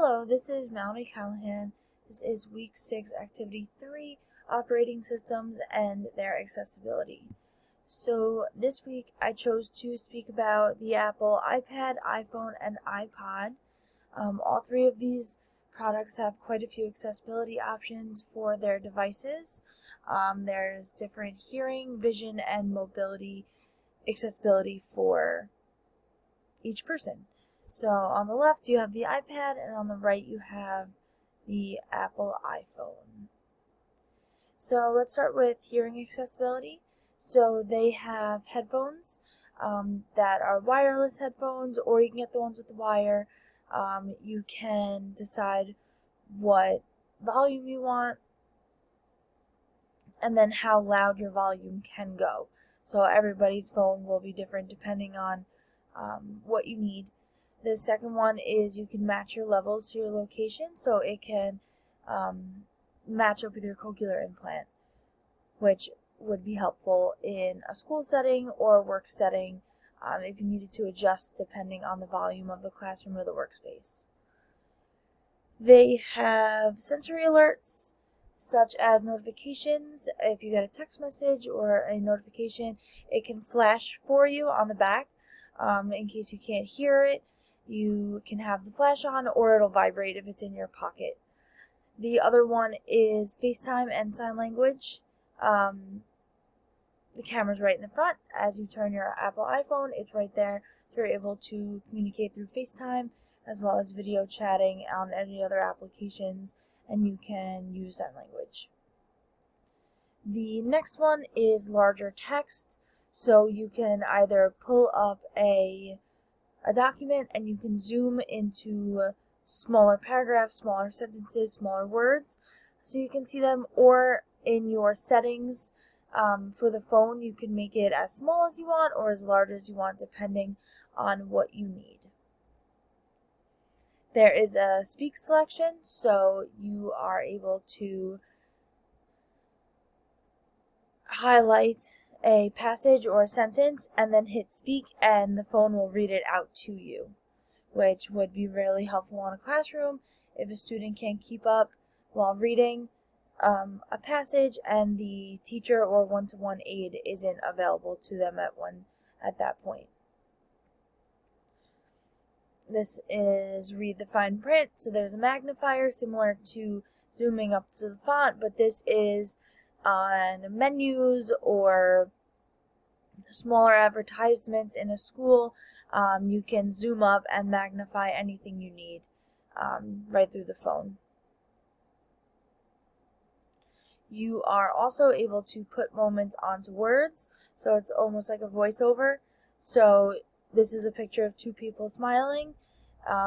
Hello, this is Melanie Callahan. This is Week 6, Activity 3, Operating Systems and their Accessibility. So this week I chose to speak about the Apple iPad, iPhone, and iPod. All three of these products have quite a few accessibility options for their devices. There's different hearing, vision, and mobility accessibility for each person. So on the left you have the iPad, and on the right you have the Apple iPhone. So let's start with hearing accessibility. So they have headphones that are wireless headphones, or you can get the ones with the wire. You can decide what volume you want and then how loud your volume can go. So everybody's phone will be different depending on what you need. The second one is you can match your levels to your location, so it can match up with your cochlear implant, which would be helpful in a school setting or a work setting if you needed to adjust depending on the volume of the classroom or the workspace. They have sensory alerts, such as notifications. If you get a text message or a notification, it can flash for you on the back. In case you can't hear it, you can have the flash on, or it'll vibrate if it's in your pocket. The other one is FaceTime and sign language. The camera's right in the front. As you turn your Apple iPhone, it's right there. You're able to communicate through FaceTime as well as video chatting on any other applications, and you can use sign language. The next one is larger text. So you can either pull up a document and you can zoom into smaller paragraphs, smaller sentences, smaller words, so you can see them, or in your settings for the phone, you can make it as small as you want or as large as you want, depending on what you need. There is a speak selection, so you are able to highlight a passage or a sentence and then hit speak, and the phone will read it out to you, which would be really helpful in a classroom if a student can't keep up while reading a passage and the teacher or one-to-one aide isn't available to them at that point. This is read the fine print, so there's a magnifier similar to zooming up to the font, but this is on menus or smaller advertisements in a school. You can zoom up and magnify anything you need right through the phone. You are also able to put moments onto words, so it's almost like a voiceover. So this is a picture of two people smiling.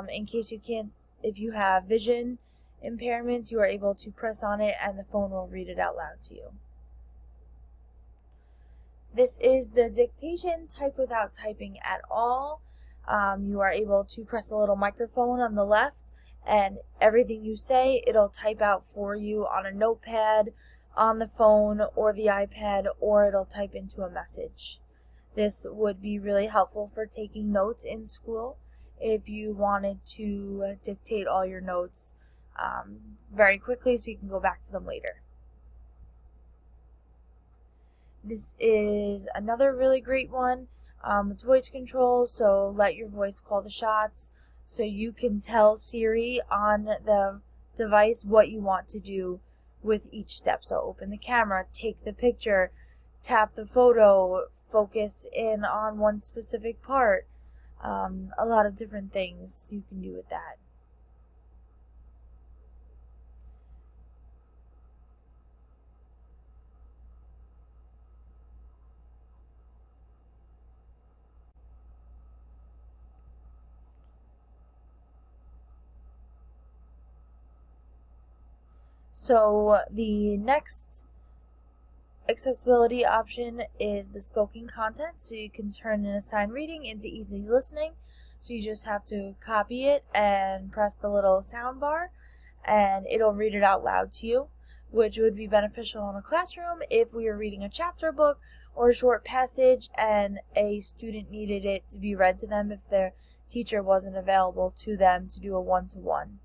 In case you can't, if you have vision impairments, you are able to press on it and the phone will read it out loud to you. This is the dictation, type without typing at all. You are able to press a little microphone on the left, and everything you say, it'll type out for you on a notepad, on the phone or the iPad, or it'll type into a message. This would be really helpful for taking notes in school if you wanted to dictate all your notes very quickly so you can go back to them later. This is another really great one. It's voice control, so let your voice call the shots, so you can tell Siri on the device what you want to do with each step. So open the camera, take the picture, tap the photo, focus in on one specific part. A lot of different things you can do with that. So the next accessibility option is the spoken content. So you can turn an assigned reading into easy listening. So you just have to copy it and press the little sound bar and it'll read it out loud to you, which would be beneficial in a classroom if we were reading a chapter book or a short passage and a student needed it to be read to them if their teacher wasn't available to them to do a one-to-one.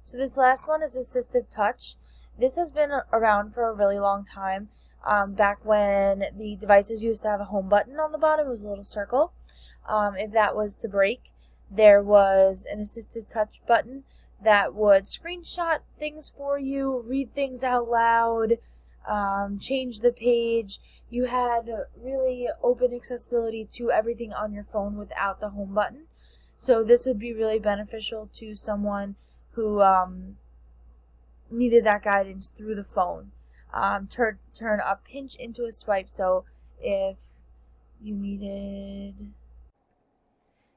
So this last one is assistive touch. This has been around for a really long time. Back when the devices used to have a home button on the bottom, it was a little circle. If that was to break, there was an assistive touch button that would screenshot things for you, read things out loud, change the page. You had really open accessibility to everything on your phone without the home button. So this would be really beneficial to someone who needed that guidance through the phone. Turn a pinch into a swipe. So if you needed...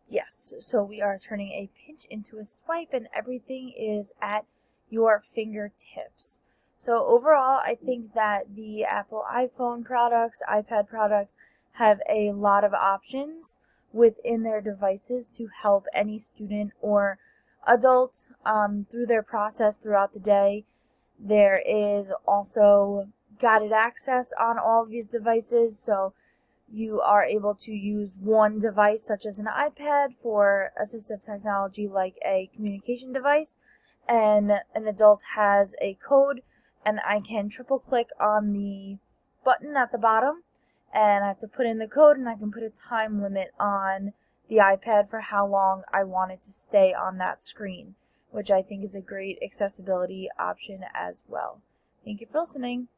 Yes, so we are turning a pinch into a swipe and everything is at your fingertips. So overall, I think that the Apple iPhone products, iPad products have a lot of options within their devices to help any student or adult through their process throughout the day. There is also guided access on all of these devices, so you are able to use one device, such as an iPad, for assistive technology like a communication device, and an adult has a code, and I can triple click on the button at the bottom, and I have to put in the code, and I can put a time limit on the iPad for how long I want it to stay on that screen, which I think is a great accessibility option as well. Thank you for listening.